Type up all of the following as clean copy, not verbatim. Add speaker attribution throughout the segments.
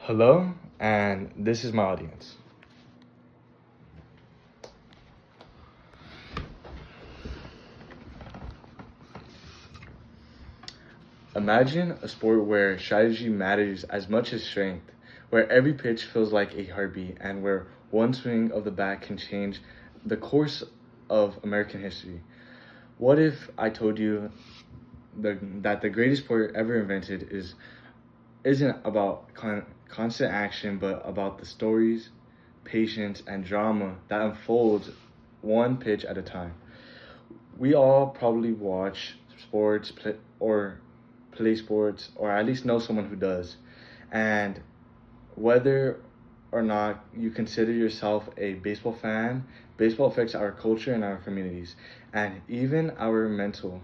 Speaker 1: Hello, and this is my audience. Imagine a sport where strategy matters as much as strength, where every pitch feels like a heartbeat, and where one swing of the bat can change the course of American history. What if I told you that the greatest sport ever invented isn't about constant action, but about the stories, patience, and drama that unfolds one pitch at a time? We all probably watch sports or play sports, or at least know someone who does. And whether or not you consider yourself a baseball fan, baseball affects our culture and our communities, and even our mental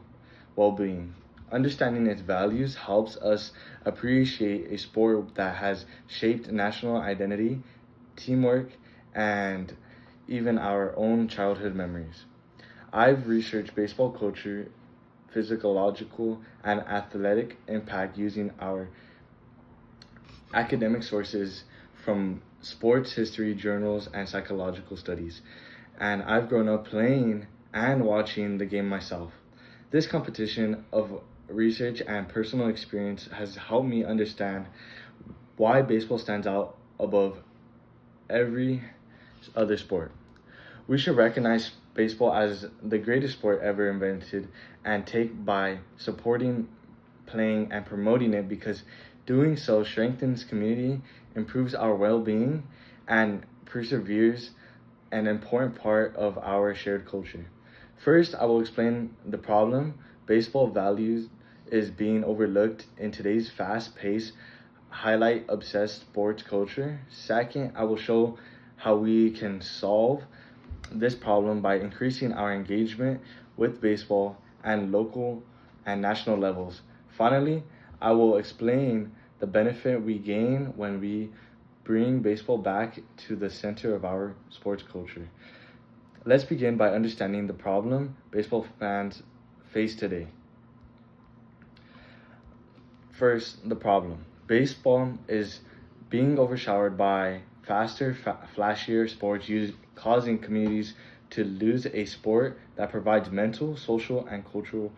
Speaker 1: well being. Understanding its values helps us appreciate a sport that has shaped national identity, teamwork, and even our own childhood memories. I've researched baseball culture, physiological, and athletic impact using our academic sources from sports history journals and psychological studies. And I've grown up playing and watching the game myself. This competition of research and personal experience has helped me understand why baseball stands out above every other sport. We should recognize baseball as the greatest sport ever invented and take by supporting, playing, and promoting it because doing so strengthens community, improves our well-being, and perseveres an important part of our shared culture. First, I will explain the problem baseball values is being overlooked in today's fast-paced, highlight obsessed sports culture. Second, I will show how we can solve this problem by increasing our engagement with baseball and local and national levels. Finally, I will explain the benefit we gain when we bring baseball back to the center of our sports culture. Let's begin by understanding the problem baseball fans face today. First, the problem. Baseball is being overshadowed by faster, flashier sports causing communities to lose a sport that provides mental, social, and cultural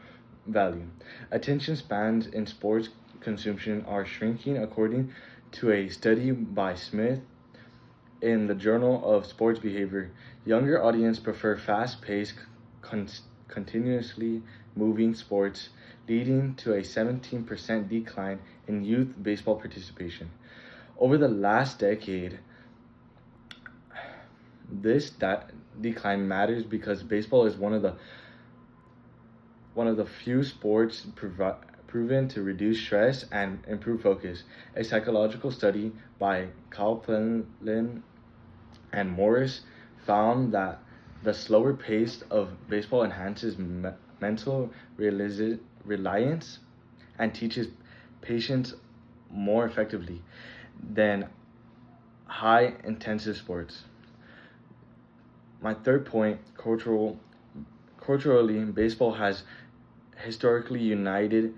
Speaker 1: value. Attention spans in sports consumption are shrinking according to a study by Smith in the Journal of Sports Behavior. Younger audience prefer fast-paced, continuously moving sports, leading to a 17% decline in youth baseball participation. Over the last decade, this decline matters because baseball is one of the few sports proven to reduce stress and improve focus. A psychological study by Kaplan and Morris found that the slower pace of baseball enhances mental reliance and teaches patience more effectively than high intensive sports. My third point, culturally, baseball has historically united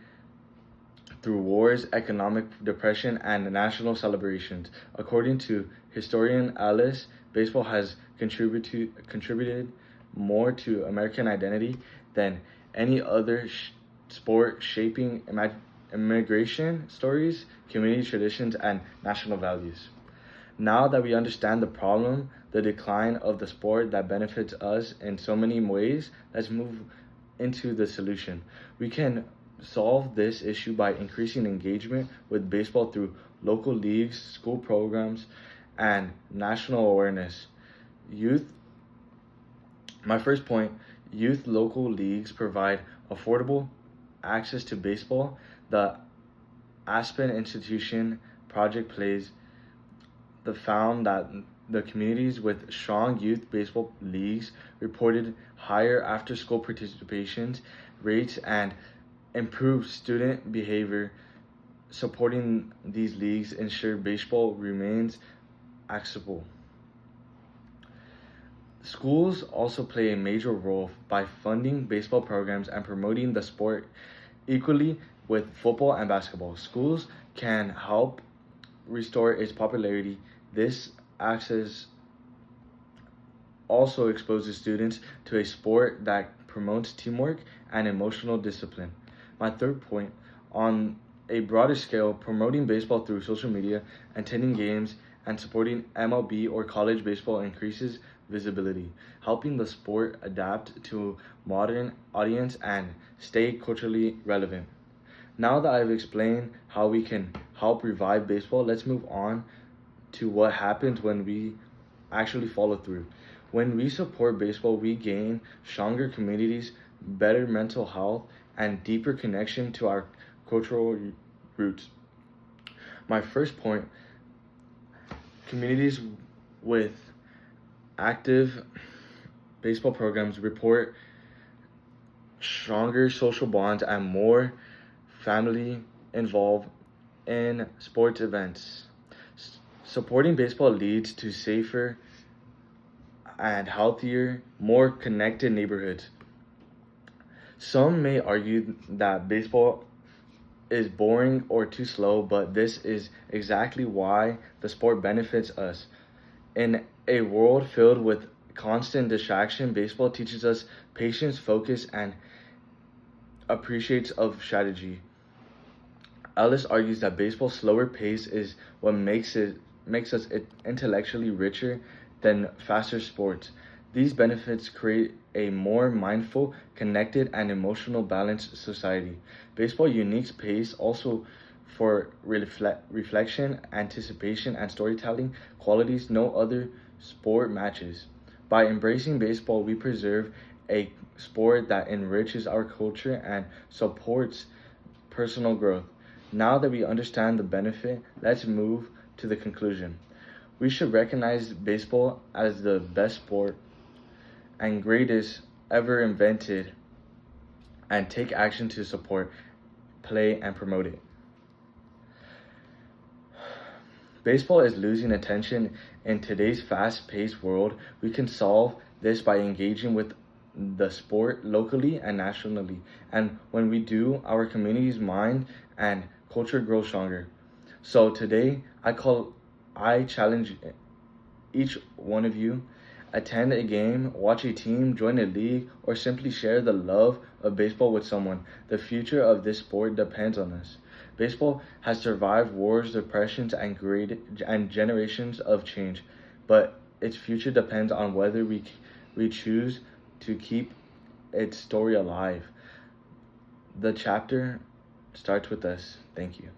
Speaker 1: through wars, economic depression, and national celebrations. According to historian Alice, baseball has contributed more to American identity than any other sport, shaping immigration stories, community traditions, and national values. Now that we understand the problem, the decline of the sport that benefits us in so many ways, let's move into the solution. We can solve this issue by increasing engagement with baseball through local leagues, school programs, and national awareness. Youth, my first point, youth local leagues provide affordable access to baseball. The Aspen Institution project plays the found that the communities with strong youth baseball leagues reported higher after-school participation rates and improved student behavior. Supporting these leagues ensure baseball remains accessible. Schools also play a major role by funding baseball programs and promoting the sport equally with football and basketball. Schools can help restore its popularity. This access also exposes students to a sport that promotes teamwork and emotional discipline. My third point, on a broader scale, promoting baseball through social media, attending games, and supporting MLB or college baseball increases visibility, helping the sport adapt to modern audience and stay culturally relevant. Now that I've explained how we can help revive baseball, let's move on to what happens when we actually follow through. When we support baseball, we gain stronger communities, better mental health, and deeper connection to our cultural roots. My first point, communities with active baseball programs report stronger social bonds and more family involved in sports events. Supporting baseball leads to safer and healthier, more connected neighborhoods. Some may argue that baseball is boring or too slow, but this is exactly why the sport benefits us. In a world filled with constant distraction, baseball teaches us patience, focus, and appreciates of strategy. Ellis argues that baseball's slower pace is what makes us intellectually richer than faster sports. These benefits create a more mindful, connected, and emotional balanced society. Baseball unique pace also for reflection, anticipation, and storytelling qualities no other sport matches. By embracing baseball, we preserve a sport that enriches our culture and supports personal growth. Now that we understand the benefit, let's move to the conclusion. We should recognize baseball as the best sport and greatest ever invented and take action to support, play, and promote it. Baseball is losing attention in today's fast-paced world. We can solve this by engaging with the sport locally and nationally. And when we do, our community's mind and culture grow stronger. So today, I challenge each one of you, attend a game, watch a team, join a league, or simply share the love of baseball with someone. The future of this sport depends on us. Baseball has survived wars, depressions, and generations of change, but its future depends on whether we choose to keep its story alive. The chapter starts with us. Thank you.